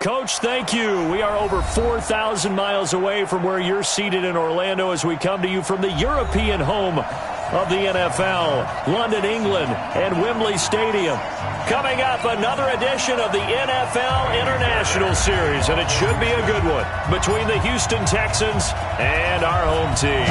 Coach, thank you. We are over 4,000 miles away from where you're seated in Orlando as we come to you from the European home of the NFL, London, England, and Wembley Stadium. Coming up, another edition of the NFL International Series, and it should be a good one between the Houston Texans and our home team.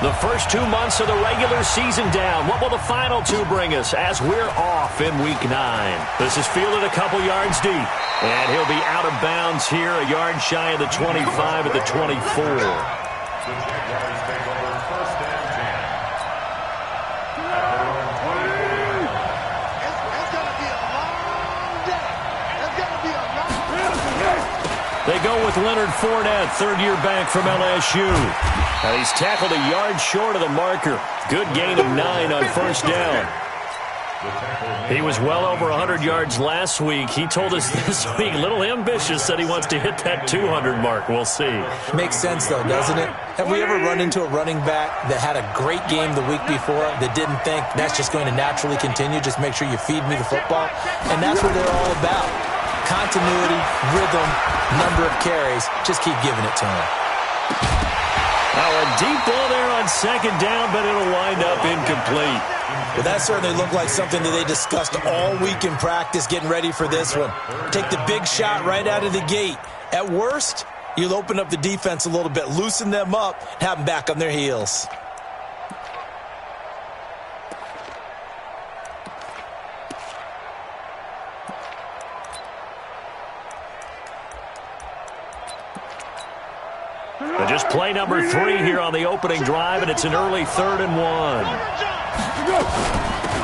The first 2 months of the regular season down. What will the final two bring us as we're off in Week 9? This is fielded a couple yards deep, and he'll be out of bounds here, a yard shy of the 25 at the 24. They go with Leonard Fournette, third-year back from LSU. And he's tackled a yard short of the marker. Good gain of 9 on first down. He was well over 100 yards last week. He told us this week, a little ambitious, said he wants to hit that 200 mark. We'll see. Makes sense, though, doesn't it? Have we ever run into a running back that had a great game the week before that didn't think that's just going to naturally continue? Just make sure you feed me the football. And that's what they're all about. Continuity, rhythm, number of carries. Just keep giving it to him. Now a deep ball there on second down, but it'll wind up incomplete. Well, that certainly looked like something that they discussed all week in practice getting ready for this one. Take the big shot right out of the gate. At worst, you'll open up the defense a little bit, loosen them up, and have them back on their heels. Just play number 3 here on the opening drive, and it's an early 3rd and 1.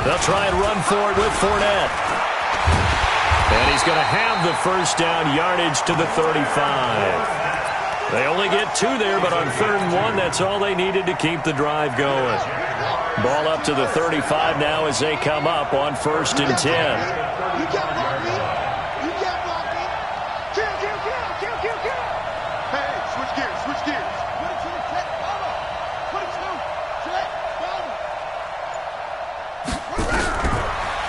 They'll try and run for it with Fournette. And he's going to have the first down yardage to the 35. They only get 2 there, but on 3rd and 1, that's all they needed to keep the drive going. Ball up to the 35 now as they come up on 1st and 10.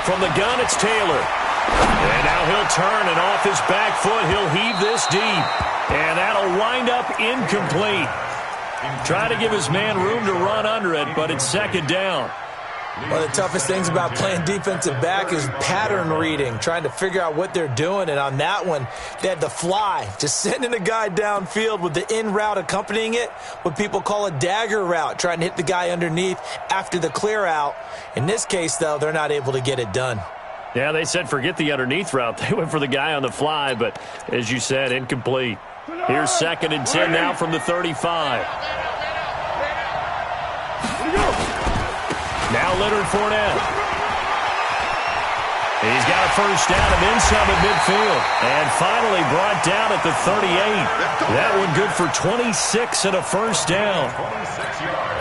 From the gun, it's Taylor. And now he'll turn, and off his back foot, he'll heave this deep. And that'll wind up incomplete. Try to give his man room to run under it, but it's 2nd down. One of the toughest things about playing defensive back is pattern reading, trying to figure out what they're doing. And on that one, they had the fly, just sending a guy downfield with the in route accompanying it, what people call a dagger route, trying to hit the guy underneath after the clear out. In this case, though, they're not able to get it done. Yeah, they said forget the underneath route. They went for the guy on the fly, but as you said, incomplete. Here's 2nd and 10 now from the 35. Now Leonard Fournette. He's got a first down and then some at midfield. And finally brought down at the 38. That one good for 26 and a first down.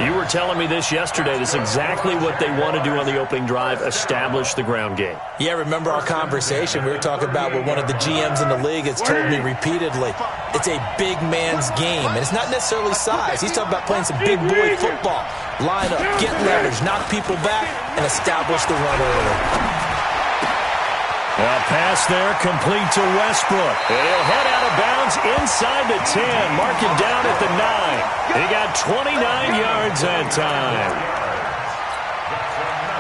You were telling me this yesterday. This is exactly what they want to do on the opening drive, establish the ground game. Yeah, remember our conversation. We were talking about what one of the GMs in the league has told me repeatedly. It's a big man's game, and it's not necessarily size. He's talking about playing some big boy football. Line up, get leverage, knock people back, and establish the run early. A pass there, complete to Westbrook. And he'll head out of bounds inside the 10. Mark him down at the 9. He got 29 yards that time.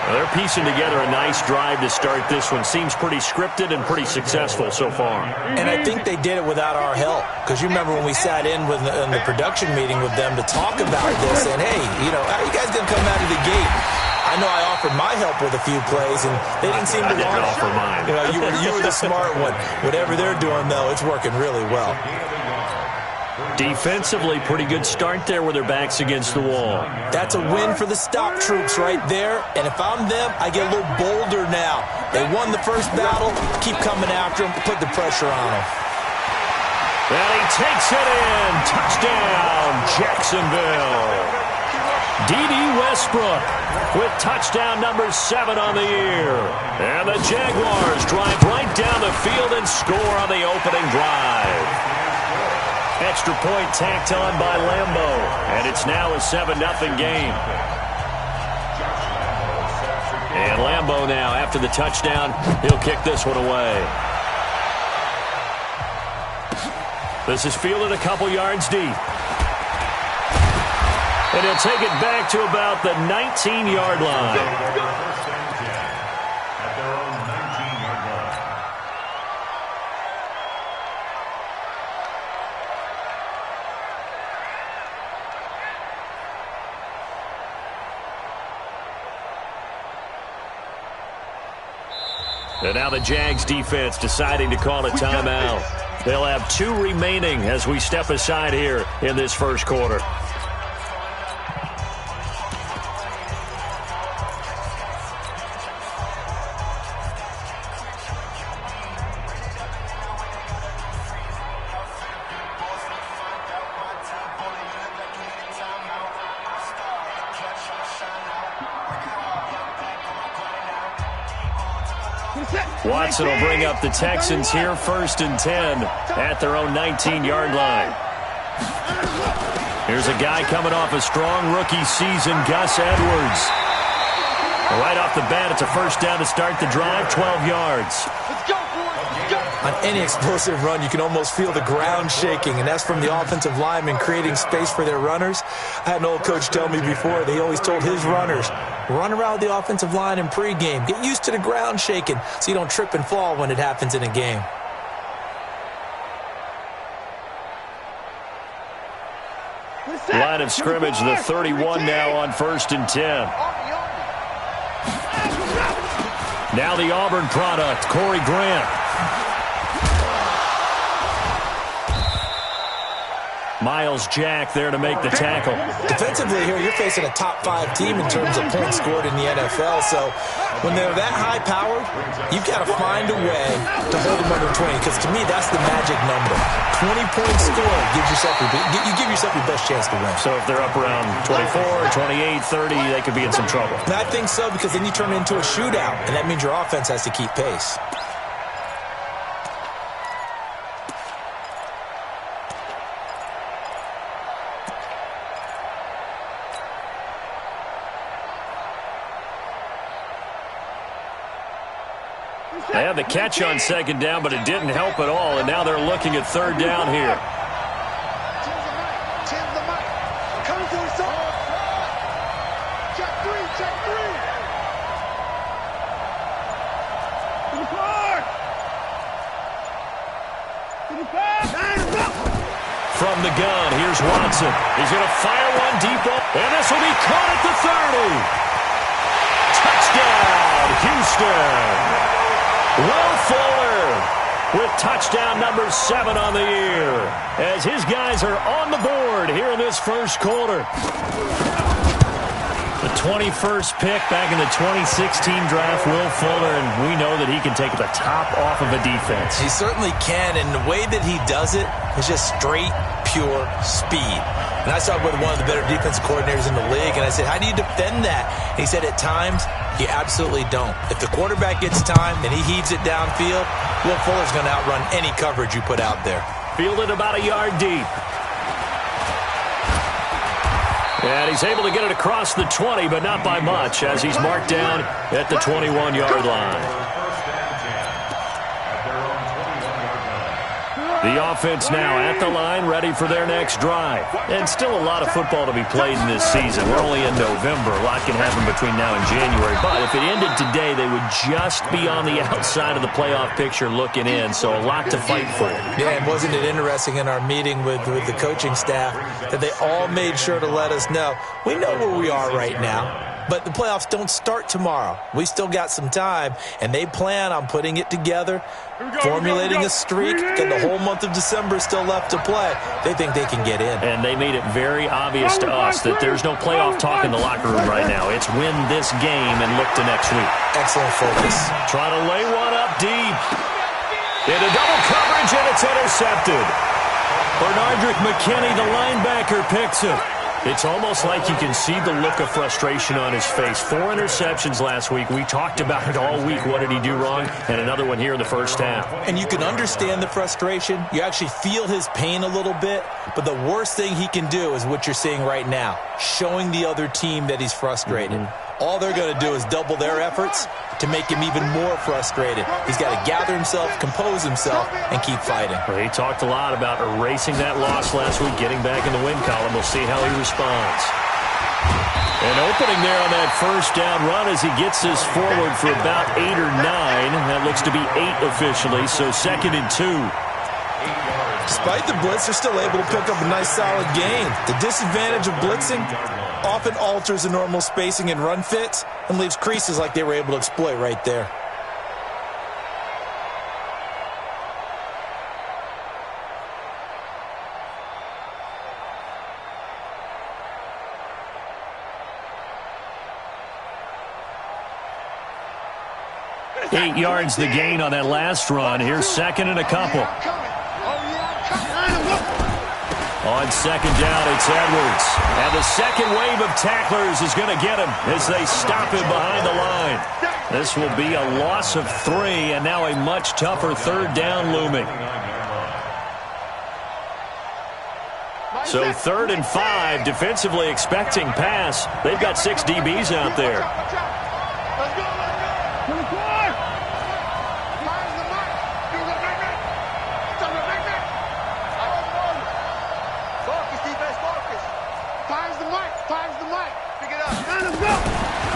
Well, they're piecing together a nice drive to start this one. Seems pretty scripted and pretty successful so far. And I think they did it without our help. Because you remember when we sat in the production meeting with them to talk about this. And, hey, how are you guys going to come out of the gate? I know I offered my help with a few plays, and they didn't seem to want to offer mine. You were the smart one. Whatever they're doing, though, it's working really well. Defensively, pretty good start there with their backs against the wall. That's a win for the stock troops right there, and if I'm them, I get a little bolder now. They won the first battle. Keep coming after them. Put the pressure on them. And he takes it in. Touchdown, Jacksonville. D.D. Westbrook with touchdown number 7 on the year. And the Jaguars drive right down the field and score on the opening drive. Extra point tacked on by Lambeau. And it's now a 7-0 game. And Lambeau now, after the touchdown, he'll kick this one away. This is fielded a couple yards deep. And he'll take it back to about the 19-yard line. And now the Jags defense deciding to call a timeout. They'll have 2 remaining as we step aside here in this first quarter. Watson will bring up the Texans here, 1st and 10 at their own 19-yard line. Here's a guy coming off a strong rookie season, Gus Edwards. Right off the bat, it's a first down to start the drive, 12 yards. On any explosive run, you can almost feel the ground shaking, and that's from the offensive linemen creating space for their runners. I had an old coach tell me before, they always told his runners, run around the offensive line in pregame. Get used to the ground shaking so you don't trip and fall when it happens in a game. Line of scrimmage, the 31 now on 1st and 10. Now the Auburn product, Corey Grant. Miles Jack there to make the tackle. Defensively here, you're facing a top 5 team in terms of points scored in the NFL. So when they're that high-powered, you've got to find a way to hold them under 20. Because to me, that's the magic number. 20 points scored gives yourself you give yourself your best chance to win. So if they're up around 24, 28, 30, they could be in some trouble. And I think so, because then you turn it into a shootout, and that means your offense has to keep pace. They had the catch on 2nd down, but it didn't help at all, and now they're looking at 3rd down here. From the gun, here's Watson. He's going to fire one deep, and this will be caught at the 30. Touchdown, Houston. Will Fuller with touchdown number 7 on the year as his guys are on the board here in this first quarter. The 21st pick back in the 2016 draft, Will Fuller, and we know that he can take the top off of a defense. He certainly can, and the way that he does it is just straight, pure speed. And I saw with one of the better defensive coordinators in the league, and I said, how do you defend that? And he said, at times, you absolutely don't. If the quarterback gets time and he heaves it downfield, Will Fuller's going to outrun any coverage you put out there. Fielded about a yard deep. And he's able to get it across the 20, but not by much, as he's marked down at the 21-yard line. The offense now at the line, ready for their next drive. And still a lot of football to be played in this season. We're only in November. A lot can happen between now and January. But if it ended today, they would just be on the outside of the playoff picture looking in. So a lot to fight for. Yeah, and wasn't it interesting in our meeting with the coaching staff that they all made sure to let us know, we know where we are right now. But the playoffs don't start tomorrow. We still got some time, and they plan on putting it together, formulating a streak, and the whole month of December still left to play. They think they can get in. And they made it very obvious to us that there's no playoff talk in the locker room right now. It's win this game and look to next week. Excellent focus. Trying to lay one up deep. Into double coverage, and it's intercepted. Bernardrick McKinney, the linebacker, picks it. It's almost like you can see the look of frustration on his face. 4 interceptions last week. We talked about it all week. What did he do wrong? And another one here in the first half. And you can understand the frustration. You actually feel his pain a little bit. But the worst thing he can do is what you're seeing right now, showing the other team that he's frustrated. all they're going to do is double their efforts to make him even more frustrated. He's got to gather himself, compose himself, and keep fighting. Well, he talked a lot about erasing that loss last week, getting back in the win column. We'll see how he responds. An opening there on that first down run as he gets this forward for about 8 or 9. That looks to be 8 officially, so 2nd and 2. Despite the blitz, they're still able to pick up a nice solid gain. The disadvantage of blitzing often alters the normal spacing and run fits and leaves creases like they were able to exploit right there. Eight yards the gain on that last run. Here's 2nd and a couple. On 2nd down, it's Edwards. And the second wave of tacklers is going to get him as they stop him behind the line. This will be a loss of 3, and now a much tougher 3rd down looming. So 3rd and 5, defensively expecting pass. They've got 6 DBs out there.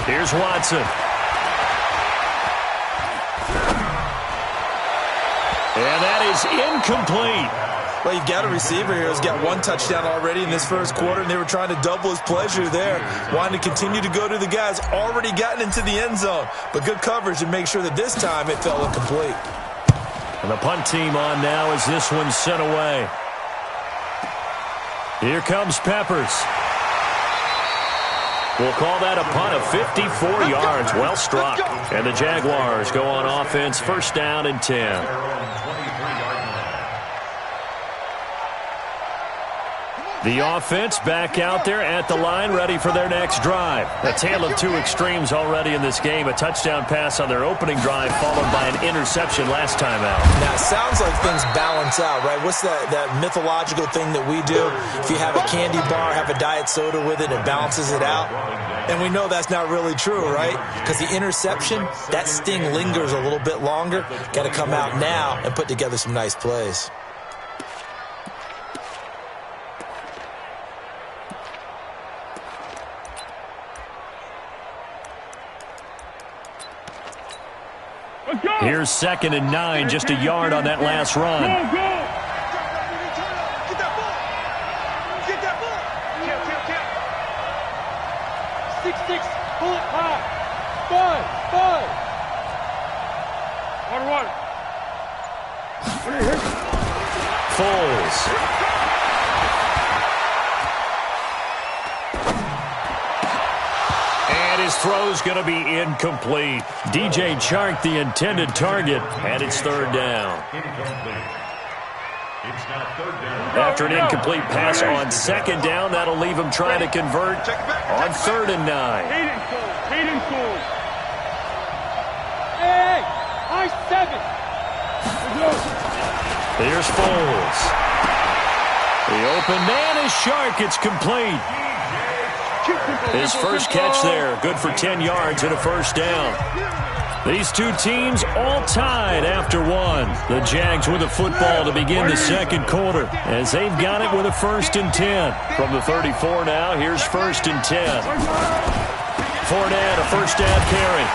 Here's Watson. And that is incomplete. Well, you've got a receiver here who's got 1 touchdown already in this first quarter, and they were trying to double his pleasure there, wanting to continue to go to the guys already gotten into the end zone. But good coverage to make sure that this time it fell incomplete. And the punt team on now as this one's sent away. Here comes Peppers. We'll call that a punt of 54 yards. Well struck. And the Jaguars go on offense, 1st down and 10. The offense back out there at the line, ready for their next drive. A tale of 2 extremes already in this game. A touchdown pass on their opening drive, followed by an interception last time out. Now, it sounds like things balance out, right? What's that mythological thing that we do? If you have a candy bar, have a diet soda with it, it balances it out. And we know that's not really true, right? Because the interception, that sting lingers a little bit longer. Got to come out now and put together some nice plays. Here's 2nd and 9, just a yard on that last run. Get that ball. Kill. 6-6, pull it high. 5. 1-1. Foles. And his throw's going to be incomplete. DJ Chark, the intended target, and it's 3rd down. After an incomplete pass on 2nd down, that'll leave him trying to convert on 3rd and 9. Hayden Cole. Hey, high 7. Here's Foles. The open man is Chark. It's complete. His first catch there, good for 10 yards and a 1st down. These 2 teams all tied after 1. The Jags with the football to begin the 2nd quarter as they've got it with a 1st and 10. From the 34 now, here's 1st and 10. Fournette, a 1st down carry.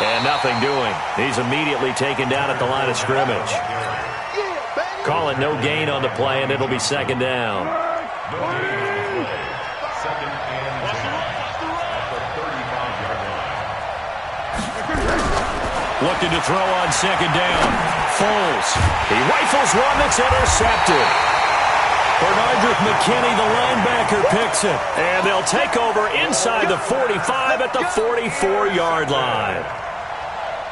And nothing doing. He's immediately taken down at the line of scrimmage. Call it no gain on the play, and it'll be 2nd down. Looking to throw on 2nd down. Foles. He rifles one that's intercepted. Bernardrick McKinney, the linebacker, picks it. And they'll take over inside the 45 at the 44-yard line.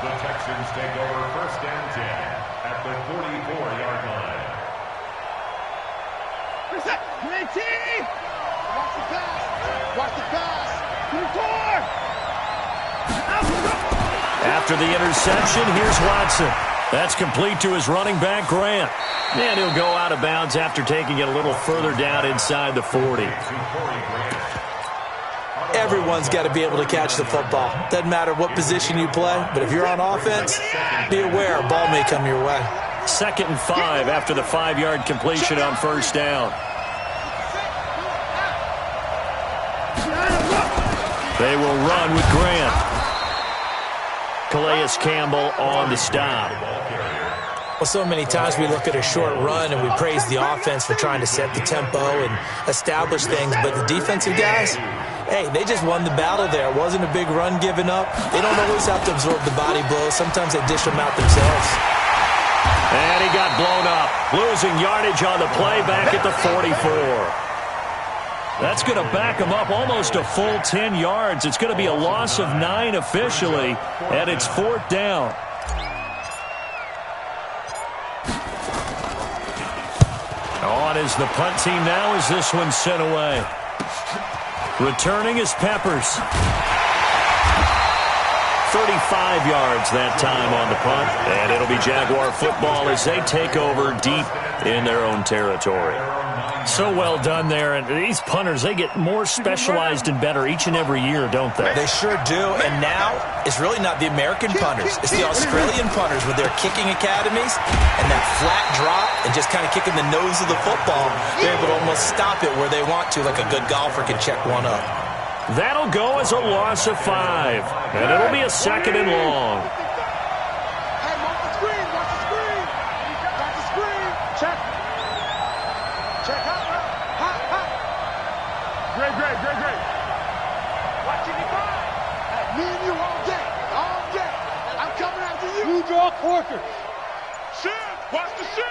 The Texans take over 1st and 10 at the 44-yard line. Reset. Watch the pass. Watch the pass. After the interception, here's Watson. That's complete to his running back, Grant. And he'll go out of bounds after taking it a little further down inside the 40. Everyone's got to be able to catch the football. Doesn't matter what position you play, but if you're on offense, be aware a ball may come your way. 2nd and 5 after the 5-yard completion on first down. They will run with Grant. Calais Campbell on the stop. Well, so many times we look at a short run and we praise the offense for trying to set the tempo and establish things, but the defensive guys, hey, they just won the battle there. It wasn't a big run given up. They don't always have to absorb the body blows. Sometimes they dish them out themselves. And he got blown up, losing yardage on the play back at the 44. That's going to back him up almost a full 10 yards. It's going to be a loss of 9 officially, and it's 4th down. On is the punt team now as this one's sent away. Returning is Peppers. 35 yards that time on the punt, and it'll be Jaguar football as they take over deep in their own territory. So well done there, and these punters, they get more specialized and better each and every year, don't they? They sure do, and now it's really not the American punters. It's the Australian punters with their kicking academies and that flat drop and just kind of kicking the nose of the football. They're able to almost stop it where they want to, like a good golfer can check one up. That'll go as a loss of 5, and it'll be a 2nd and long. Hey, watch the screen, watch the screen. Watch the screen. Check. Check, hot. Great. Watching you go. Me and you all day. I'm coming after you. You draw Corker. Shit, watch the shit.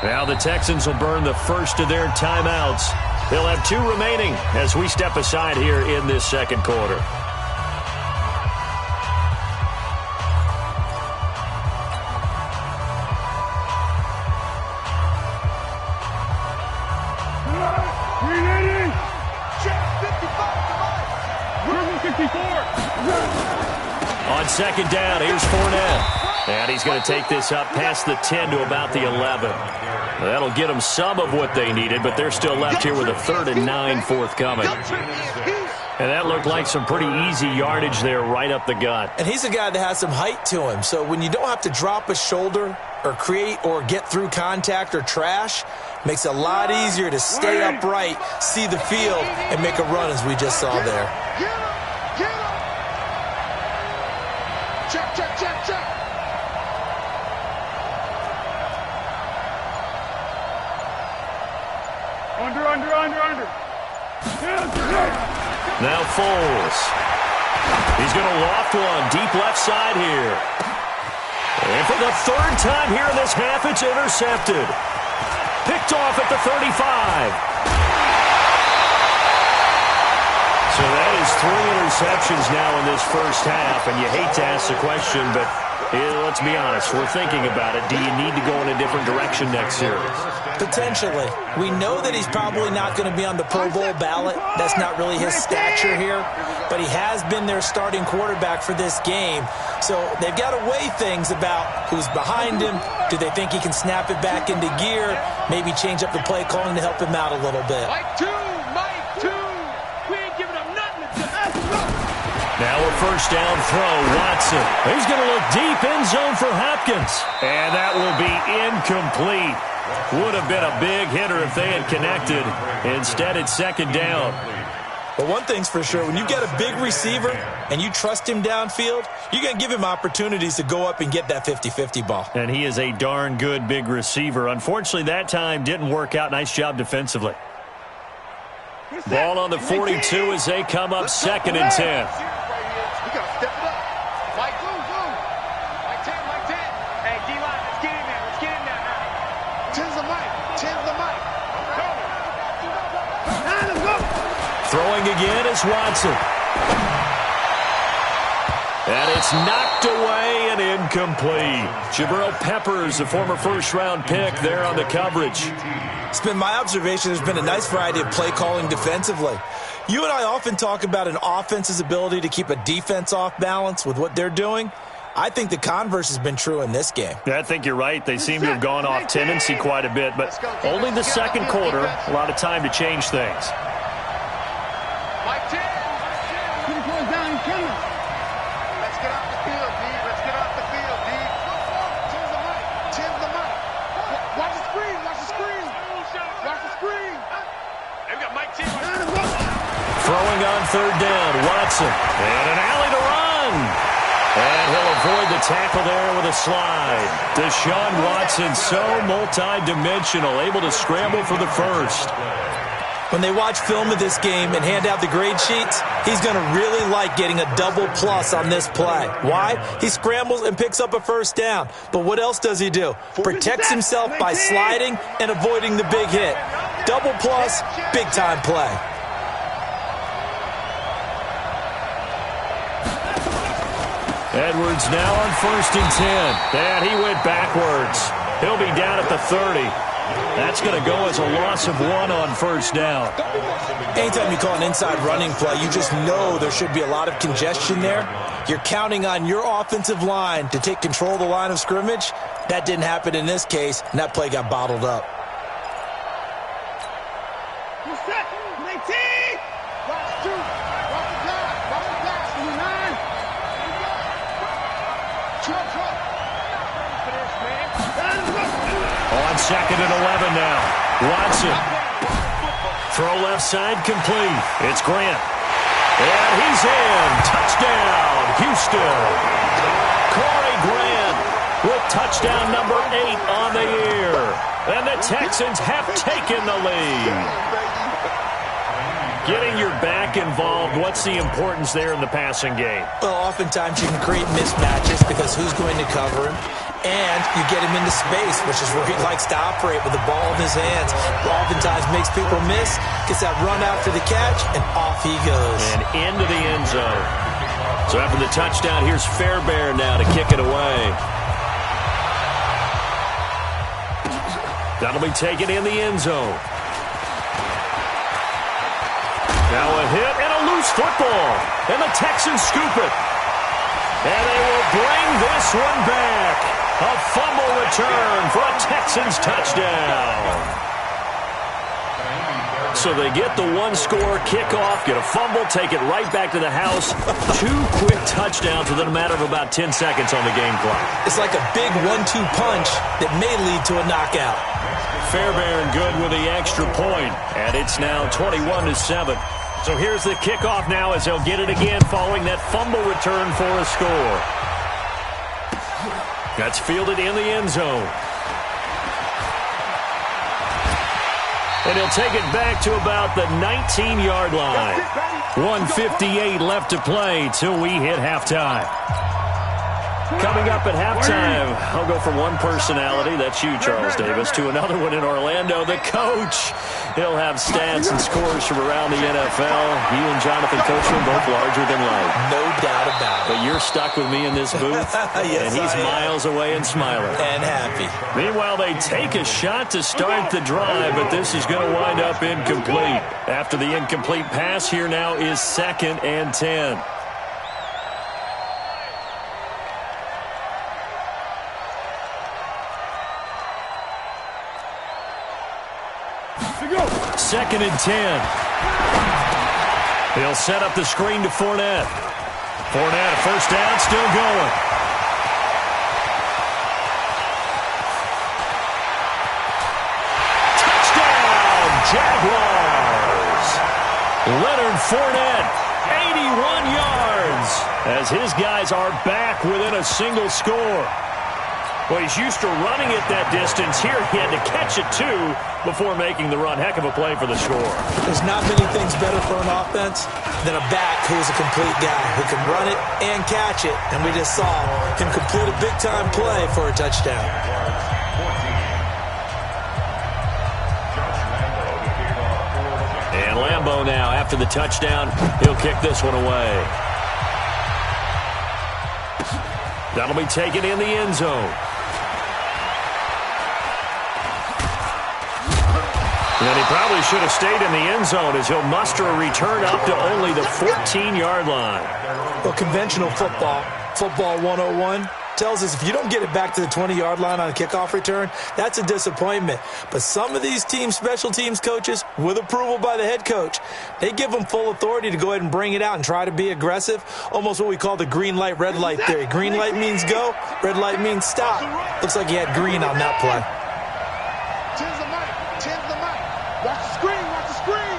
Now the Texans will burn the first of their timeouts. They'll have 2 remaining as we step aside here in this 2nd quarter. On 2nd down, here's Fournette. And he's going to take this up past the 10 to about the 11. That'll get them some of what they needed, but they're still left here with a 3rd and 9 forthcoming. And that looked like some pretty easy yardage there right up the gut. And he's a guy that has some height to him, so when you don't have to drop a shoulder or create or get through contact or trash, makes it a lot easier to stay upright, see the field, and make a run as we just saw there. Get him. Check. Under. Now Foles. He's going to loft one deep left side here. And for the 3rd time here in this half, it's intercepted. Picked off at the 35. So that is 3 interceptions now in this first half, and you hate to ask the question, but let's be honest, we're thinking about it. Do you need to go in a different direction next series? Potentially. We know that he's probably not going to be on the Pro Bowl ballot. That's not really his stature here, but he has been their starting quarterback for this game. So they've got to weigh things about who's behind him. Do they think he can snap it back into gear? Maybe change up the play calling to help him out a little bit. Mike 2. We ain't giving up nothing. Now a 1st down throw, Watson. He's going to look deep in zone for Hopkins. And that will be incomplete. Would have been a big hitter if they had connected. Instead, it's 2nd down. But one thing's for sure, when you've got a big receiver and you trust him downfield, you're going to give him opportunities to go up and get that 50-50 ball. And he is a darn good big receiver. Unfortunately, that time didn't work out. Nice job defensively. Ball on the 42 as they come up 2nd and 10. We got to step it up. Mike, move. Mike 10. Hey, D-line, let's get in there now. 10's the Mike. Throwing again is Watson. And it's knocked away and incomplete. Jabril Peppers, a former 1st-round pick there on the coverage. It's been my observation there's been a nice variety of play calling defensively. You and I often talk about an offense's ability to keep a defense off balance with what they're doing. I think the converse has been true in this game. Yeah, I think you're right. They seem to have gone off tendency quite a bit, but only the second quarter, a lot of time to change things. Let's get off the field, D. Let's get off the field, D. Change the mic. Change the mic. Watch the screen. Watch the screen. Watch the screen. Hey, we got Mike T. Throwing on third down, Watson. And an alley to run. And he'll avoid the tackle there with a slide. Deshaun Watson, so multi-dimensional, able to scramble for the first. When they watch film of this game and hand out the grade sheets, he's going to really like getting a double plus on this play. Why? He scrambles and picks up a first down. But what else does he do? Protects himself by sliding and avoiding the big hit. Double plus, big-time play. Edwards now on 1st and 10. And he went backwards. He'll be down at the 30. That's going to go as a loss of 1 on 1st down. Anytime you call an inside running play, you just know there should be a lot of congestion there. You're counting on your offensive line to take control of the line of scrimmage. That didn't happen in this case, and that play got bottled up. On 2nd and 11 now. Watson. Throw left side complete. It's Grant. And he's in. Touchdown, Houston. Corey Grant with touchdown number 8 on the year. And the Texans have taken the lead. Getting your back involved, what's the importance there in the passing game? Well, oftentimes you can create mismatches because who's going to cover him? And you get him into space, which is where he likes to operate with the ball in his hands. Oftentimes makes people miss, gets that run after the catch, and off he goes. And into the end zone. So after the touchdown, here's Fairbairn now to kick it away. That'll be taken in the end zone. Now a hit and a loose football. And the Texans scoop it. And they will bring this one back. A fumble return for a Texans touchdown. So they get the one-score kickoff, get a fumble, take it right back to the house. 2 quick touchdowns within a matter of about 10 seconds on the game clock. It's like a big 1-2 punch that may lead to a knockout. Fairbairn good with the extra point, and it's now 21-7. So here's the kickoff now as they'll get it again following that fumble return for a score. That's fielded in the end zone. And he'll take it back to about the 19-yard line. 1:58 left to play till we hit halftime. Coming up at halftime, I'll go from one personality, that's you, Charles Davis, to another one in Orlando, the coach. He'll have stats and scores from around the NFL. You and Jonathan Coachman both larger than life. No doubt about it. But you're stuck with me in this booth, yes, and he's miles away and smiling. And happy. Meanwhile, they take a shot to start the drive, but this is going to wind up incomplete. After the incomplete pass, here now is 2nd and 10. Second and 10. He'll set up the screen to Fournette. Fournette, a first down, still going. Touchdown, Jaguars. Leonard Fournette, 81 yards, as his guys are back within a single score. Well, he's used to running it that distance. Here he had to catch it, too, before making the run. Heck of a play for the score. There's not many things better for an offense than a back who's a complete guy who can run it and catch it. And we just saw him complete a big-time play for a touchdown. And Lambeau now, after the touchdown, he'll kick this one away. That'll be taken in the end zone. And he probably should have stayed in the end zone as he'll muster a return up to only the 14-yard line. Well, conventional football, Football 101 tells us if you don't get it back to the 20-yard line on a kickoff return, that's a disappointment. But some of these special teams coaches, with approval by the head coach, they give them full authority to go ahead and bring it out and try to be aggressive, almost what we call the green light, red light theory. Green light means go, red light means stop. Looks like he had green on that play. Tens the mic. Tens the mic. Watch the screen. Watch the screen.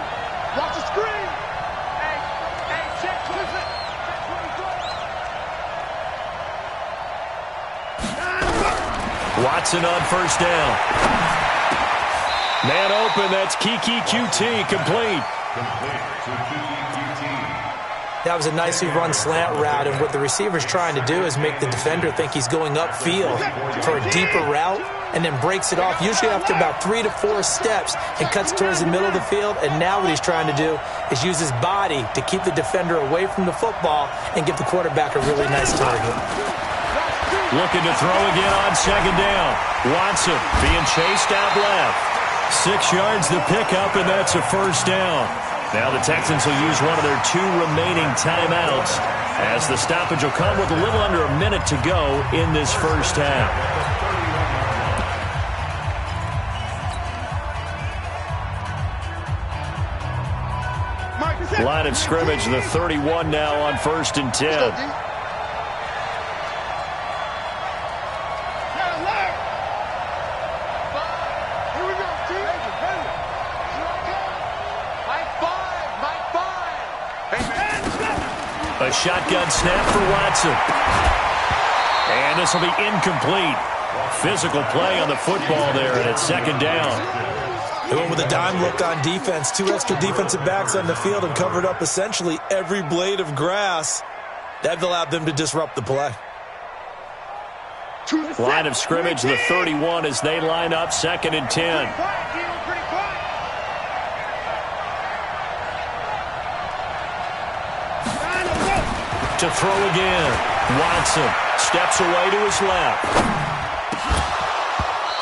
Watch the screen. Hey, check. Listen. Check 24. Watson on first down. Man open, that's Kiki QT, complete. Complete to Kiki QT. That was a nicely run slant route, and what the receiver's trying to do is make the defender think he's going upfield for a deeper route, and then breaks it off, usually after about 3 to 4 steps, and cuts towards the middle of the field. And now what he's trying to do is use his body to keep the defender away from the football and give the quarterback a really nice target. Looking to throw again on second down. Watson being chased out left. 6 yards the pickup, and that's a first down. Now the Texans will use one of their 2 remaining timeouts as the stoppage will come with a little under a minute to go in this first half. Line of scrimmage, the 31 now on 1st and 10. A shotgun snap for Watson. And this will be incomplete. Physical play on the football there, and it's second down. They went with a dime look on defense. 2 extra defensive backs on the field and covered up essentially every blade of grass. That allowed them to disrupt the play. Line of scrimmage, the 31 as they line up 2nd and 10. To throw again. Watson steps away to his left.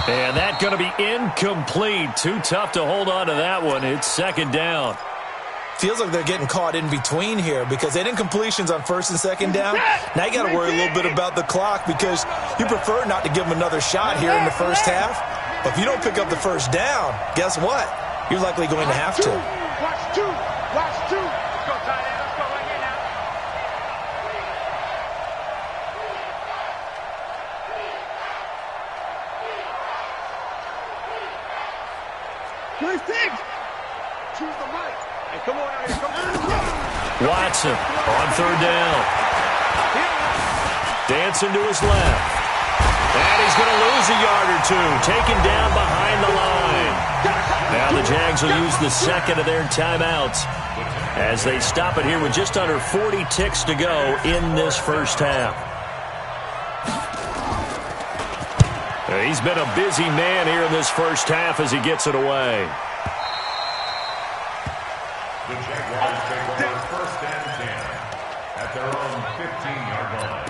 And that's going to be incomplete. Too tough to hold on to that one. It's second down. Feels like they're getting caught in between here because they didn't incompletions on 1st and 2nd down. Now you got to worry a little bit about the clock because you prefer not to give them another shot here in the first half. But if you don't pick up the first down, guess what? You're likely going to have to. Watch 2. Watch 2. Let's go, tight end. Let's go right here now. Choose the mic. Hey, come on out here. Come on. Watson on 3rd down. Dancing to his left. And he's going to lose a yard or 2. Taken down behind the line. Now the Jags will use the 2nd of their timeouts as they stop it here with just under 40 ticks to go in this first half. He's been a busy man here in this first half as he gets it away. The Jaguars take over 1st and 10 at their own 15-yard line.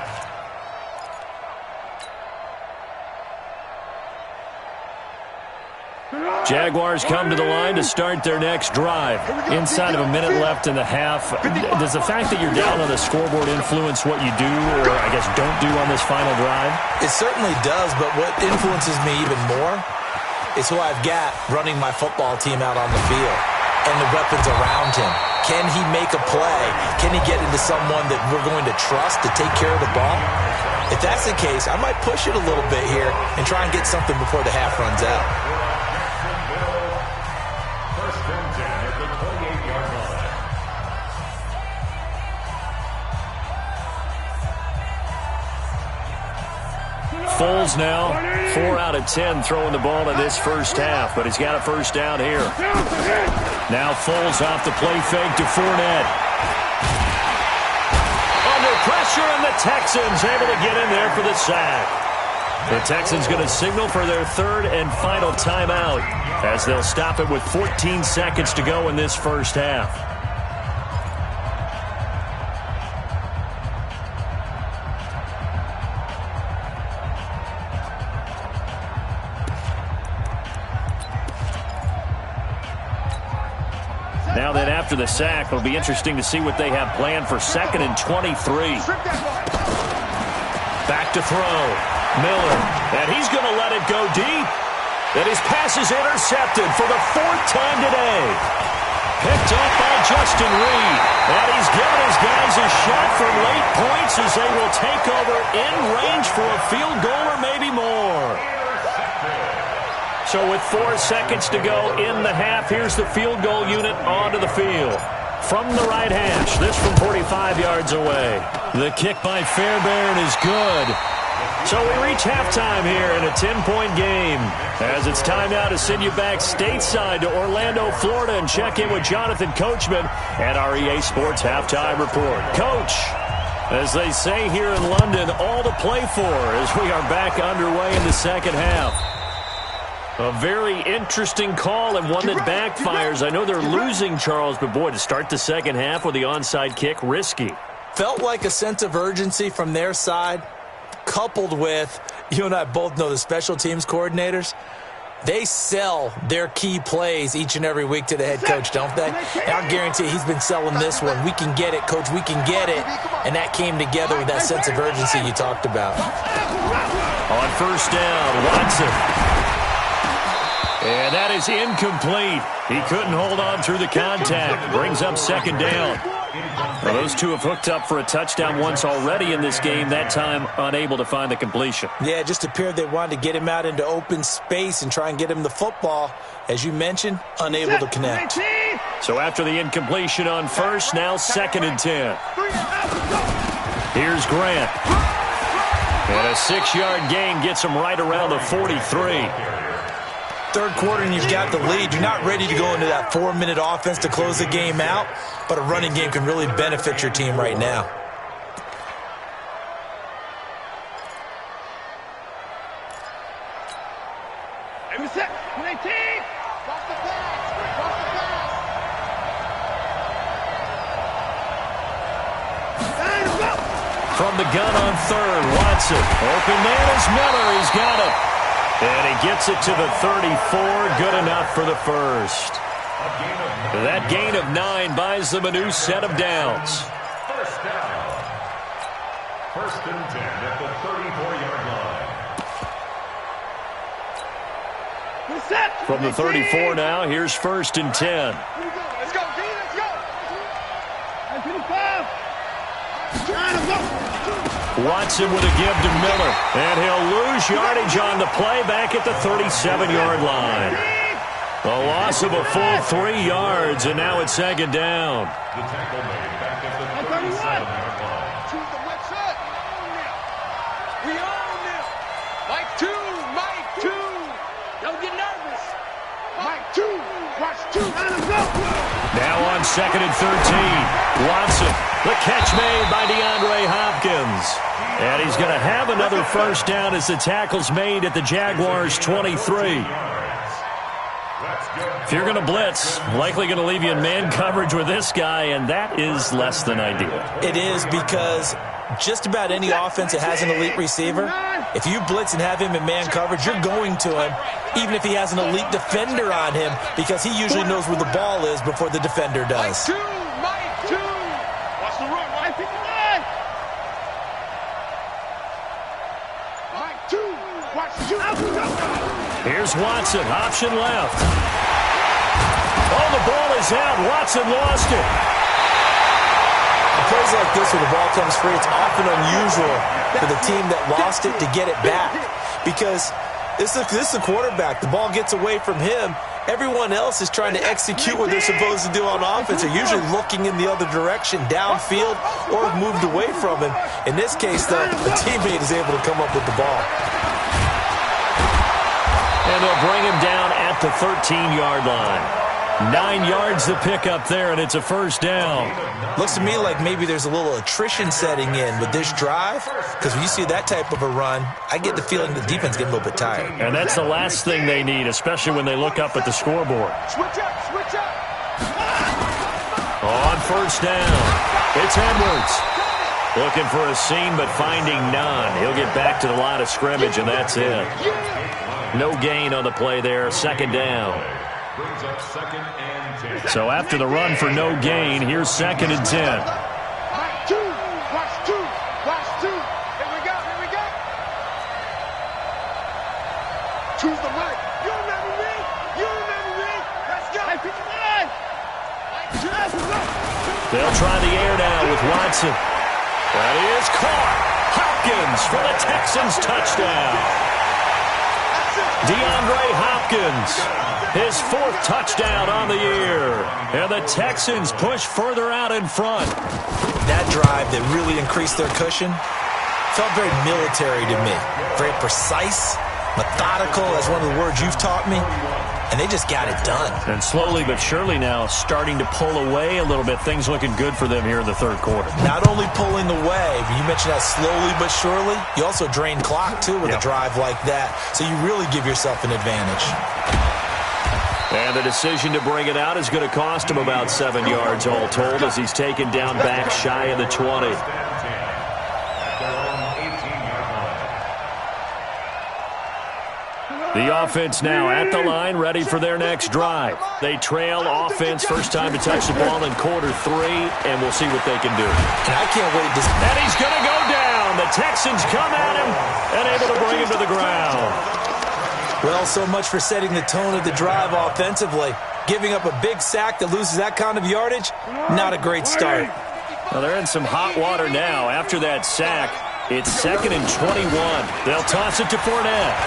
Jaguars come to the line to start their next drive. Inside of a minute left in the half. Does the fact that you're down on the scoreboard influence what you do, or I guess don't do on this final drive? It certainly does, but what influences me even more is who I've got running my football team out on the field and the weapons around him. Can he make a play? Can he get into someone that we're going to trust to take care of the ball? If that's the case, I might push it a little bit here and try and get something before the half runs out. Foles now, 4 out of 10 throwing the ball in this first half, but he's got a first down here. Now Foles off the play fake to Fournette. Under pressure, and the Texans able to get in there for the sack. The Texans going to signal for their 3rd and final timeout as they'll stop it with 14 seconds to go in this first half. Now then, after the sack, it'll be interesting to see what they have planned for 2nd and 23. Back to throw. Miller. And he's going to let it go deep. And his pass is intercepted for the 4th time today. Picked up by Justin Reed. And he's given his guys a shot for late points as they will take over in range for a field goal or maybe more. So with 4 seconds to go in the half, here's the field goal unit onto the field. From the right hash, this from 45 yards away. The kick by Fairbairn is good. So we reach halftime here in a 10-point game. As it's time now to send you back stateside to Orlando, Florida, and check in with Jonathan Coachman at our EA Sports Halftime Report. Coach, as they say here in London, all to play for as we are back underway in the second half. A very interesting call and one that backfires. I know they're losing, Charles, but boy, to start the second half with the onside kick, risky. Felt like a sense of urgency from their side, coupled with, you and I both know the special teams coordinators, they sell their key plays each and every week to the head coach, don't they? And I'll guarantee he's been selling this one. We can get it, coach, we can get it. And that came together with that sense of urgency you talked about. On first down, Watson. And that is incomplete. He couldn't hold on through the contact. Brings up second down. Well, those two have hooked up for a touchdown once already in this game, that time unable to find the completion. Yeah, it just appeared they wanted to get him out into open space and try and get him the football. As you mentioned, unable to connect. So after the incompletion on first, now 2nd and 10. Here's Grant. And a 6-yard gain gets him right around the 43. Third quarter and you've got the lead. You're not ready to go into that 4-minute offense to close the game out, but a running game can really benefit your team right now. From the gun on third, Watson. Open man is Miller. He's got it. And he gets it to the 34. Good enough for the first. That gain of 9 buys them a new set of downs. First down. 1st and 10 at the 34-yard line. From the 34 now, here's 1st and 10. Let's go, D, let's go. Watson with a give to Miller. And he'll lose yardage on the play back at the 37-yard line. A loss of a full 3 yards, and now it's 2nd down. The tackle made back at the 37-yard line. Choose the wet set. We own them. Mike 2, Mike 2. Don't get nervous. Mike 2, watch 2. Now on 2nd and 13. Watson, the catch made by DeAndre Hopkins. And he's going to have another first down as the tackle's made at the Jaguars' 23. If you're going to blitz, likely going to leave you in man coverage with this guy, and that is less than ideal. It is, because just about any offense that has an elite receiver, if you blitz and have him in man coverage, you're going to him, even if he has an elite defender on him, because he usually knows where the ball is before the defender does. Mike 2. Watch the run, Mike 59. Mike 2, watch 2. Here's Watson, option left. Oh, the ball is out. Watson lost it. Plays like this where the ball comes free, it's often unusual for the team that lost it to get it back, because this is a quarterback. The ball gets away from him. Everyone else is trying to execute what they're supposed to do on offense. They're usually looking in the other direction, downfield, or have moved away from him. In this case, though, the teammate is able to come up with the ball. And they'll bring him down at the 13-yard line. 9 yards to pick up there, and it's a first down. Looks to me like maybe there's a little attrition setting in with this drive, because when you see that type of a run, I get the feeling the defense getting a little bit tired. And that's the last thing they need, especially when they look up at the scoreboard. Switch up, switch up. On first down, it's Edwards. Looking for a seam, but finding none. He'll get back to the line of scrimmage, and that's it. No gain on the play there, 2nd down. Brings up 2nd and 10. So after the run for no gain, here's 2nd and 10. Mike 2, watch 2, watch 2. Here we go, here we go. Choose the mic. You remember me? You remember me? Let's go. Hey, they'll try the air now with Watson. That is caught. Hopkins for the Texans touchdown. DeAndre Hopkins, his 4th touchdown on the year. And the Texans push further out in front. That drive that really increased their cushion felt very military to me. Very precise, methodical. That's one of the words you've taught me. And they just got it done. And slowly but surely now starting to pull away a little bit. Things looking good for them here in the 3rd quarter. Not only pulling away, but you mentioned that slowly but surely. You also drain clock, too, with a drive like that. So you really give yourself an advantage. And the decision to bring it out is going to cost him about 7 yards all told as he's taken down back shy of the 20. The offense now at the line, ready for their next drive. They trail offense, first time to touch the ball in quarter 3, and we'll see what they can do. And I can't wait to... And he's going to go down. The Texans come at him and able to bring him to the ground. Well, so much for setting the tone of the drive offensively. Giving up a big sack that loses that kind of yardage, not a great start. Well, they're in some hot water now. After that sack, it's 2nd and 21. They'll toss it to Fournette.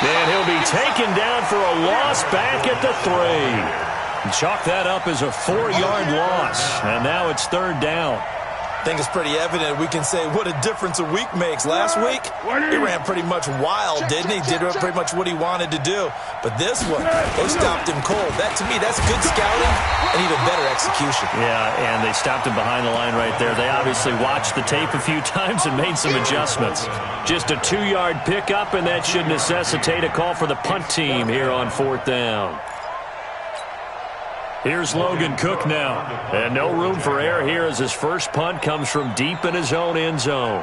And he'll be taken down for a loss back at the 3. Chalk that up as a 4-yard loss. And now it's 3rd down. I think it's pretty evident we can say what a difference a week makes. Last week, he ran pretty much wild, didn't he? Did pretty much what he wanted to do. But this one, they stopped him cold. That, to me, that's good scouting and even better execution. Yeah, and they stopped him behind the line right there. They obviously watched the tape a few times and made some adjustments. Just a 2-yard pickup, and that should necessitate a call for the punt team here on 4th down. Here's Logan Cook now. And no room for error here as his first punt comes from deep in his own end zone.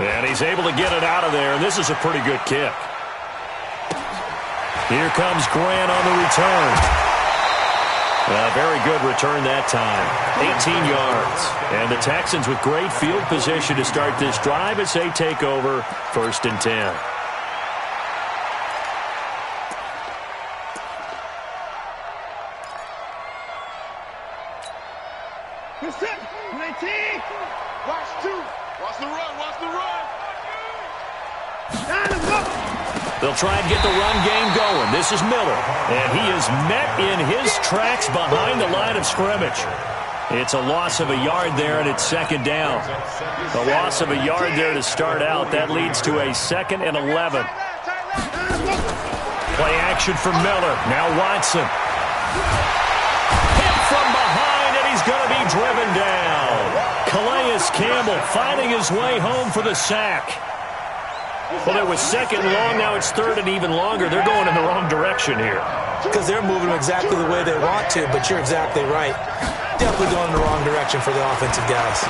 And he's able to get it out of there. And this is a pretty good kick. Here comes Grant on the return. A very good return that time. 18 yards. And the Texans with great field position to start this drive as they take over 1st and 10. They'll try and get the run game going. This is Miller, and he is met in his tracks behind the line of scrimmage. It's a loss of a yard there, and it's 2nd down. A loss of a yard there to start out. That leads to a 2nd and 11. Play action for Miller. Now Watson. Hit from behind, and he's going to be driven down. Calais Campbell finding his way home for the sack. Well, it was 2nd long. Now it's 3rd and even longer. They're going in the wrong direction here. Because they're moving exactly the way they want to, but you're exactly right. Definitely going in the wrong direction for the offensive guys.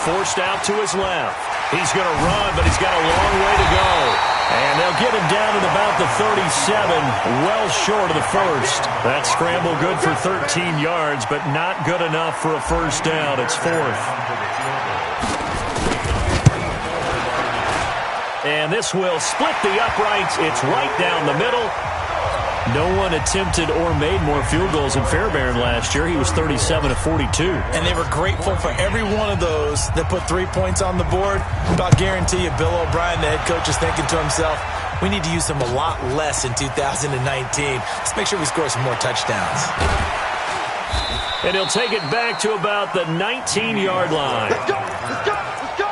Forced out to his left. He's going to run, but he's got a long way to go. And they'll get him down at about the 37, well short of the 1st. That scramble good for 13 yards, but not good enough for a 1st down. It's 4th. And this will split the uprights. It's right down the middle. No one attempted or made more field goals than Fairbairn last year. He was 37 of 42. And they were grateful for every one of those that put 3 points on the board. I'll guarantee you Bill O'Brien, the head coach, is thinking to himself, we need to use them a lot less in 2019. Let's make sure we score some more touchdowns. And he'll take it back to about the 19-yard line. Let's go! Let's go! Let's go!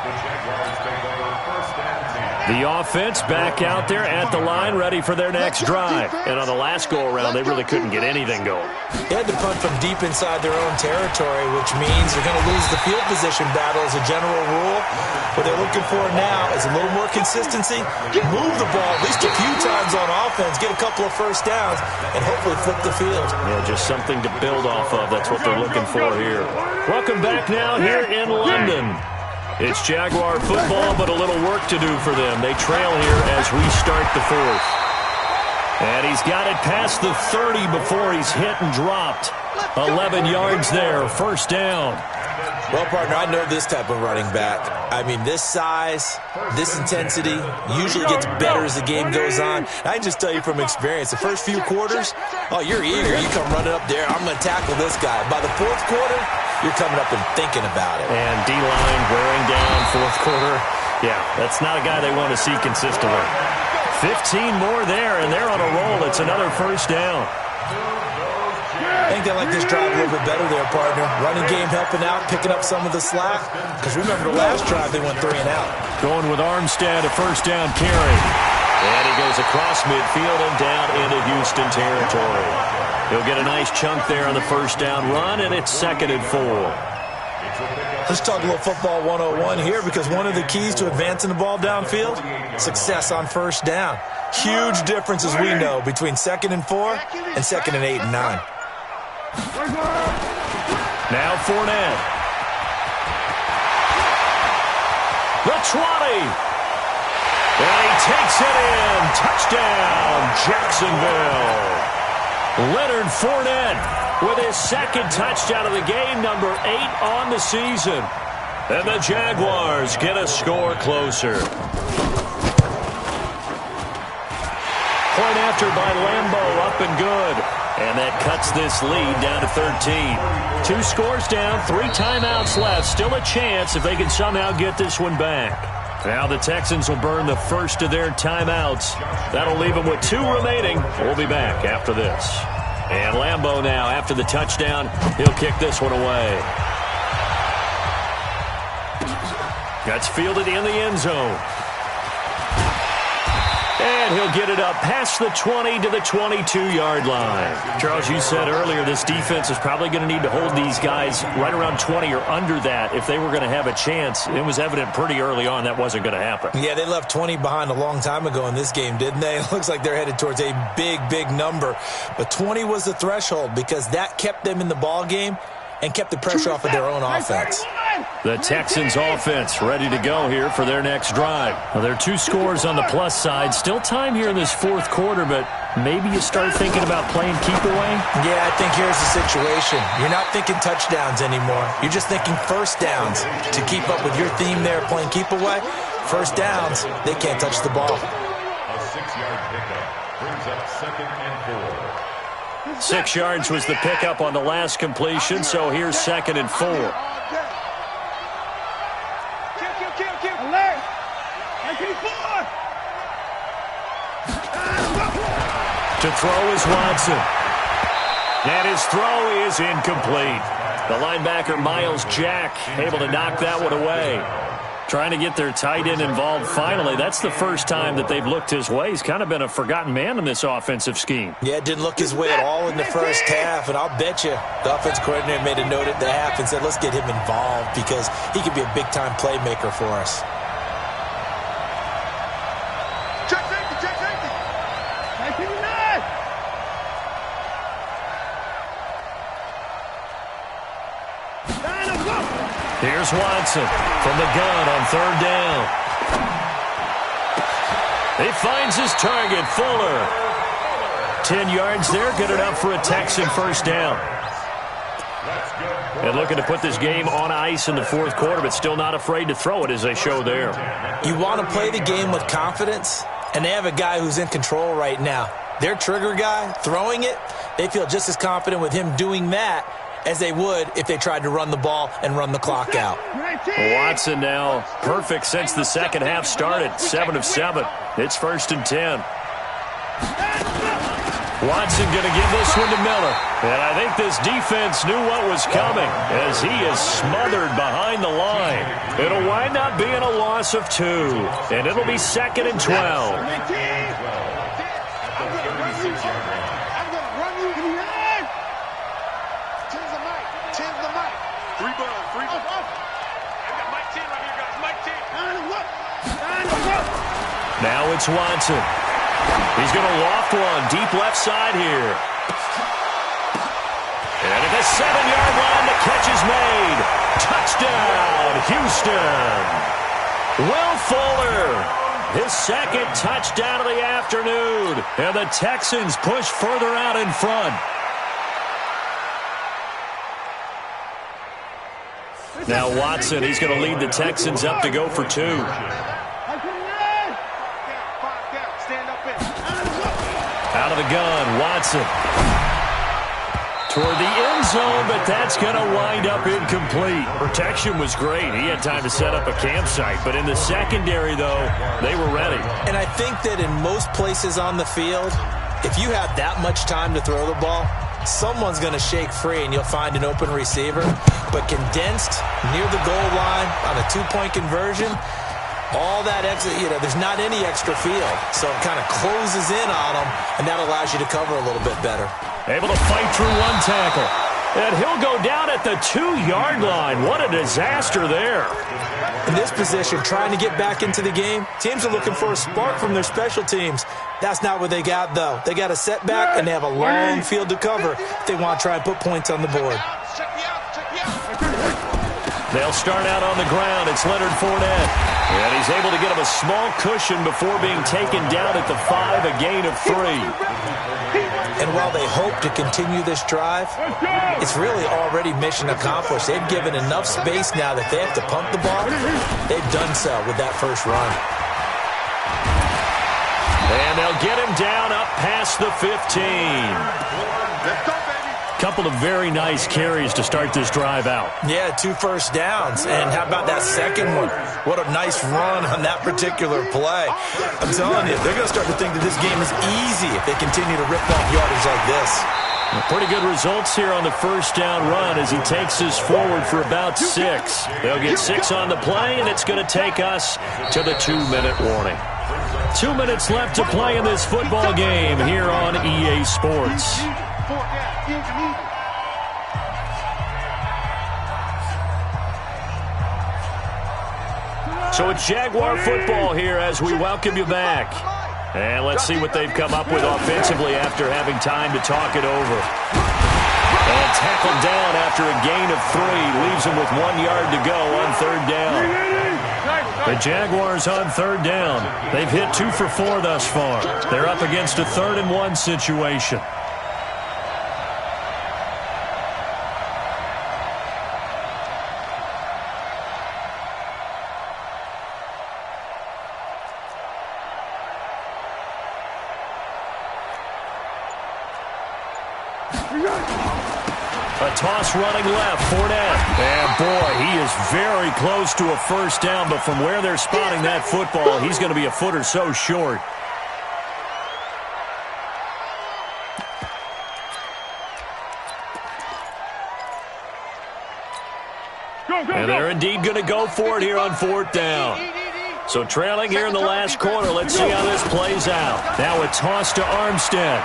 The offense back out there at the line, ready for their next drive. And on the last go-around, they really couldn't get anything going. They had to punt from deep inside their own territory, which means they're going to lose the field position battle as a general rule. What they're looking for now is a little more consistency, move the ball at least a few times on offense, get a couple of 1st downs, and hopefully flip the field. Yeah, just something to build off of. That's what they're looking for here. Welcome back now here in London. It's Jaguar football, but a little work to do for them. They trail here as we start the 4th. And he's got it past the 30 before he's hit and dropped. 11 yards there, 1st down. Well, partner, I know this type of running back. I mean, this size, this intensity usually gets better as the game goes on. I can just tell you from experience, the first few quarters, oh, you're eager. You come running up there, I'm going to tackle this guy. By the fourth quarter, you're coming up and thinking about it. And D-line wearing down fourth quarter. Yeah, that's not a guy they want to see consistently. 15 more there, and they're on a roll. It's another first down. I think they like this drive a little bit better there, partner. Running game helping out, picking up some of the slack. Because remember the last drive, they went 3 and out. Going with Armstead, a first down carry. And he goes across midfield and down into Houston territory. He'll get a nice chunk there on the first down run, and it's 2nd and 4. Let's talk a little football 101 here, because one of the keys to advancing the ball downfield, success on first down. Huge difference, as we know, between 2nd and 4 and 2nd and 8 and 9. Now Fournette. The 20. And he takes it in. Touchdown, Jacksonville. Leonard Fournette with his 2nd touchdown of the game, number 8 on the season. And the Jaguars get a score closer. Point after by Lambeau, up and good. And that cuts this lead down to 13. 2 scores down, 3 timeouts left. Still a chance if they can somehow get this one back. Now the Texans will burn the first of their timeouts. That'll leave them with 2 remaining. We'll be back after this. And Lambeau now, after the touchdown, he'll kick this one away. That's fielded in the end zone. And he'll get it up past the 20 to the 22-yard line. Charles, you said earlier this defense is probably going to need to hold these guys right around 20 or under that if they were going to have a chance. It was evident pretty early on that wasn't going to happen. Yeah, they left 20 behind a long time ago in this game, didn't they? It looks like they're headed towards a big, big number. But 20 was the threshold because that kept them in the ball game and kept the pressure off of their own offense. The Texans offense ready to go here for their next drive. Well, there are 2 scores on the plus side. Still time here in this fourth quarter, but maybe you start thinking about playing keep away? Yeah, I think here's the situation. You're not thinking touchdowns anymore. You're just thinking first downs. To keep up with your theme there, playing keep away, first downs, they can't touch the ball. A 6-yard pickup brings up 2nd and 4. 6 yards was the pickup on the last completion, so here's 2nd and 4. To throw is Watson. And his throw is incomplete. The linebacker, Miles Jack, able to knock that one away. Trying to get their tight end involved finally. That's the first time that they've looked his way. He's kind of been a forgotten man in this offensive scheme. Yeah, it didn't look his way at all in the first half, and I'll bet you the offense coordinator made a note at the half and said, let's get him involved because he could be a big-time playmaker for us. Check safety, check safety. Here's Watson from the gun on 3rd down. He finds his target, Fuller. 10 yards there, good enough for a Texan first down. And looking to put this game on ice in the fourth quarter, but still not afraid to throw it as they show there. You want to play the game with confidence, and they have a guy who's in control right now. Their trigger guy, throwing it, they feel just as confident with him doing that as they would if they tried to run the ball and run the clock out. Watson now perfect since the second half started. 7 of 7. It's 1st and 10. Watson going to give this one to Miller. And I think this defense knew what was coming as he is smothered behind the line. It'll wind up being a loss of 2. And it'll be 2nd and 12. Now it's Watson. He's going to loft one deep left side here. And at the 7-yard line, the catch is made. Touchdown, Houston. Will Fuller, his 2nd touchdown of the afternoon. And the Texans push further out in front. Now Watson, he's going to lead the Texans up to go for 2. Out of the gun, Watson. Toward the end zone, but that's going to wind up incomplete. Protection was great. He had time to set up a campsite. But in the secondary, though, they were ready. And I think that in most places on the field, if you have that much time to throw the ball, someone's going to shake free and you'll find an open receiver. But condensed near the goal line on a 2-point conversion, all that extra, there's not any extra field. So it kind of closes in on them, and that allows you to cover a little bit better. Able to fight through one tackle. And he'll go down at the 2-yard line. What a disaster there. In this position, trying to get back into the game, teams are looking for a spark from their special teams. That's not what they got, though. They got a setback, and they have a long field to cover if they want to try and put points on the board. They'll start out on the ground. It's Leonard Fournette. And he's able to get him a small cushion before being taken down at the 5, a gain of 3. And while they hope to continue this drive, it's really already mission accomplished. They've given enough space now that they have to pump the ball. They've done so with that first run. And they'll get him down up past the 15. Couple of very nice carries to start this drive out. Yeah, 2 first downs. And how about that second one? What a nice run on that particular play. I'm telling you, they're going to start to think that this game is easy if they continue to rip off yardage like this. Pretty good results here on the first down run as he takes us forward for about 6. They'll get 6 on the play, and it's going to take us to the 2-minute warning. 2 minutes left to play in this football game here on EA Sports. So it's Jaguar football here as we welcome you back. And let's see what they've come up with offensively after having time to talk it over. And tackled down after a gain of 3. Leaves him with 1 yard to go on 3rd down. The Jaguars on 3rd down. They've hit 2 for 4 thus far. They're up against a 3rd and 1 situation. A toss running left, Fournette. And boy, he is very close to a first down, but from where they're spotting that football, he's going to be a foot or so short. And they're indeed going to go for it here on 4th down. So trailing here in the last quarter, let's see how this plays out. Now a toss to Armstead.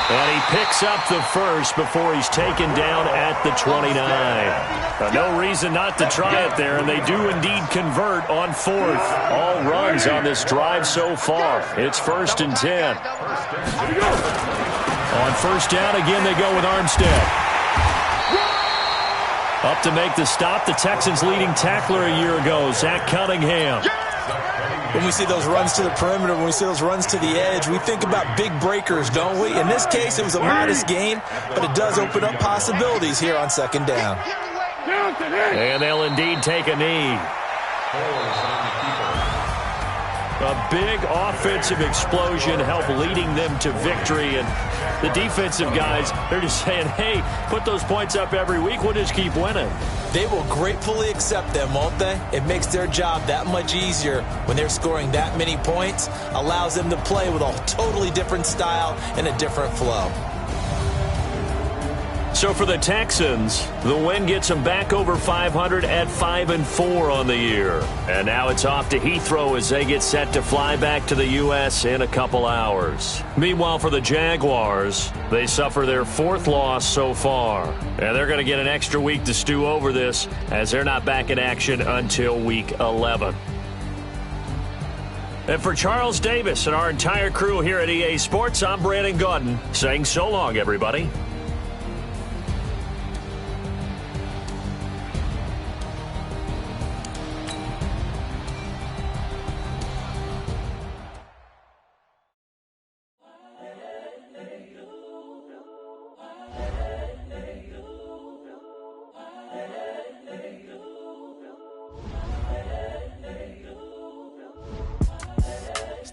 And he picks up the first before he's taken down at the 29. No reason not to try it there, and they do indeed convert on 4th. All runs on this drive so far. It's 1st and 10. On 1st down, again, they go with Armstead. Up to make the stop, the Texans' leading tackler a year ago, Zach Cunningham. When we see those runs to the perimeter, when we see those runs to the edge, we think about big breakers, don't we? In this case, it was a modest gain, but it does open up possibilities here on 2nd down. And they'll indeed take a knee. A big offensive explosion helped leading them to victory. And the defensive guys, they're just saying, hey, put those points up every week. We'll just keep winning. They will gratefully accept them, won't they? It makes their job that much easier when they're scoring that many points. Allows them to play with a totally different style and a different flow. So for the Texans, the win gets them back over 500 at 5-4 on the year. And now it's off to Heathrow as they get set to fly back to the U.S. in a couple hours. Meanwhile, for the Jaguars, they suffer their 4th loss so far. And they're going to get an extra week to stew over this as they're not back in action until week 11. And for Charles Davis and our entire crew here at EA Sports, I'm Brandon Gaudin saying so long, everybody.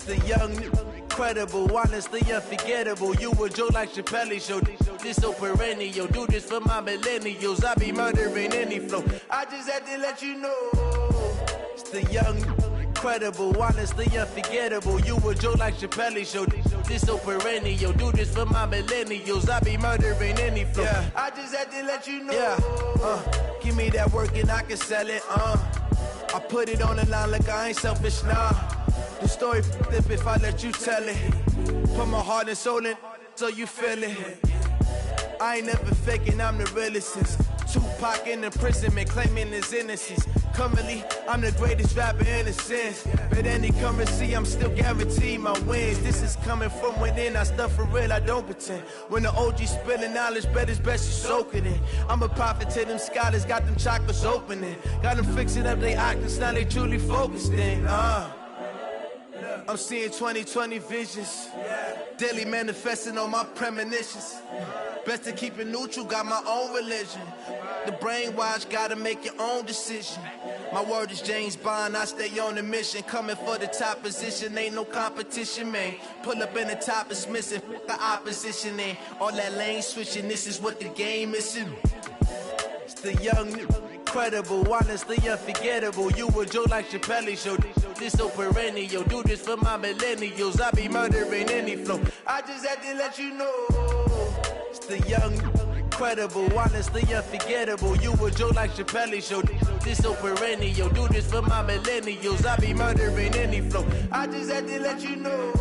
The young, incredible, honestly unforgettable. You a joke like Chappelle show. This so perennial. Do this for my millennials. I be murdering any flow. I just had to let you know. It's the young, incredible, honestly unforgettable. You a joke like Chappelle show. This so perennial. Do this for my millennials. I be murdering any flow. Yeah. I just had to let you know. Yeah. Give me that work and I can sell it. I put it on the line like I ain't selfish, nah. The story flip if I let you tell it. Put my heart and soul in so you feel it. I ain't never faking, I'm the realest since Tupac in imprisonment, claiming his innocence. Currently, I'm the greatest rapper in a sense. But any currency, I'm still guaranteed my wins. This is coming from within, I stuff for real, I don't pretend. When the OG spilling knowledge, bet it's best you soak it in. I'm a prophet to them scholars, got them chakras opening. Got them fixing up they octaves, now they truly focused in. I'm seeing 2020 visions. Daily manifesting on my premonitions. Best to keep it neutral, got my own religion. The brainwash, gotta make your own decision. My word is James Bond, I stay on the mission. Coming for the top position, ain't no competition, man. Pull up in the top, it's missing, the opposition ain't. All that lane switching, this is what the game is. It's the young, incredible, honestly unforgettable. You a joke like Chappelle show. This so perennial. Do this for my millennials. I be murdering any flow. I just had to let you know. It's the young, incredible, honestly unforgettable. You a joke like Chappelle show. This so perennial. Do this for my millennials. I be murdering any flow. I just had to let you know.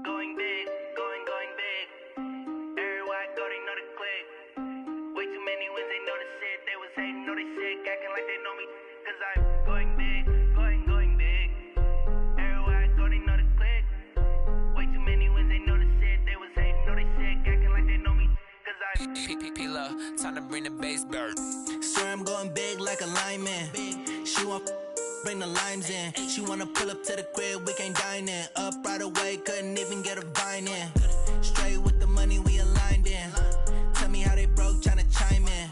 Going big, going big. Everywhere I go, they know the click. Way too many wins, they know the shit. They was hating, know they sick, acting like they know me. Cause I'm going big, going big. Everywhere I go, they know the click. Way too many wins, they know the shit. They was hating, know they sick, acting like they know me. Cause I'm P-P-P-Love, time to bring the bass bird. Swear I'm going big like a lineman. She want bring the limes in. She wanna pull up to the crib, we can't dine in. Up right away, couldn't even get a vine in. Straight with the money we aligned in. Tell me how they broke, tryna chime in.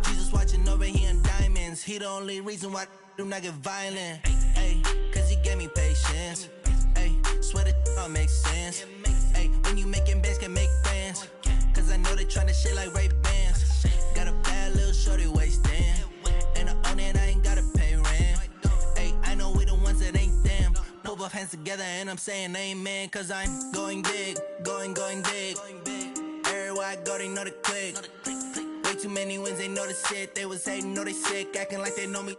Jesus watching over here in diamonds. He the only reason why do not get violent. Ay, cause he gave me patience. Ay, swear that all makes sense. Ay, when you making bands, can make friends. Cause I know they tryna shit like Ray Bans. Got a bad little shorty wasting. And I own it, I ain't gotta pay rent. Ay, I know we the ones that ain't them. Pull both hands together and I'm saying amen. Cause I'm going big, going big. Everywhere I go, they know the click. Way too many wins, they know the shit. They was hating, know they sick, acting like they know me.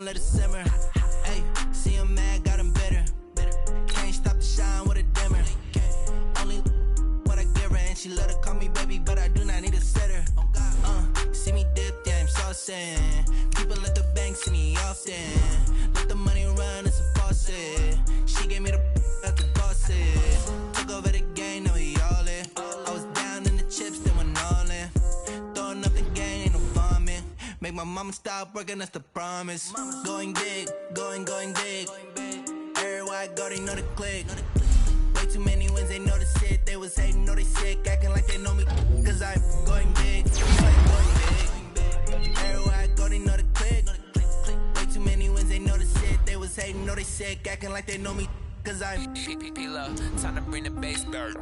Let it simmer. Ay, see him mad, got him bitter. Can't stop the shine with a dimmer. Only what I give her, and she let her call me baby, but I do not need a sitter. See me dip, yeah, I'm saucing. People at the bank see me often. Let the money run, it's a faucet. She gave me the at the bosses. Took over the game, now we all in. I was down in the chips, then went all in. Throwing up the game, ain't no vomit. Make my mama stop working, that's the promise. Going big, going big. Everywhere I go, they know the click. Way too many wins, they know the shit. They was hating, know they sick, acting like they know me. Cause I'm going big, going big. Everywhere I go, they know the click. Way too many wins, they know the shit. They was hating, know they sick, acting like they know me. Cause I'm P-P-P-Love, time to bring the bass bird.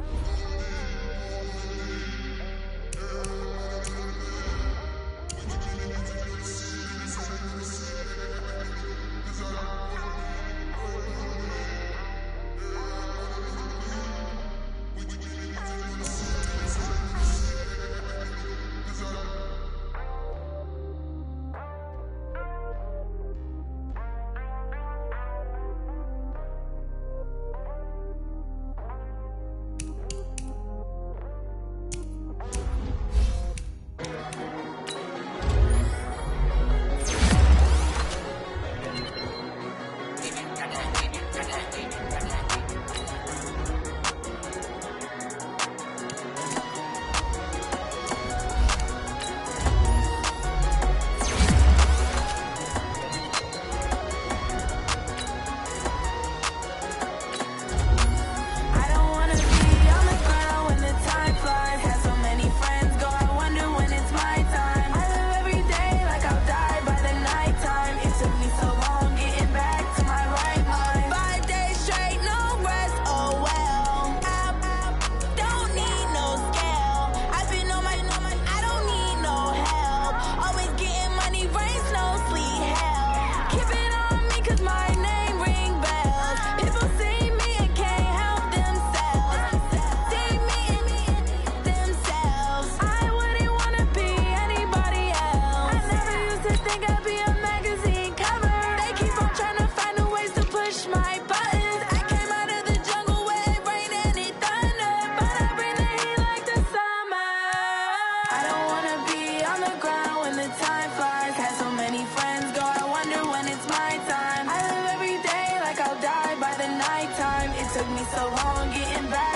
took me so long getting back.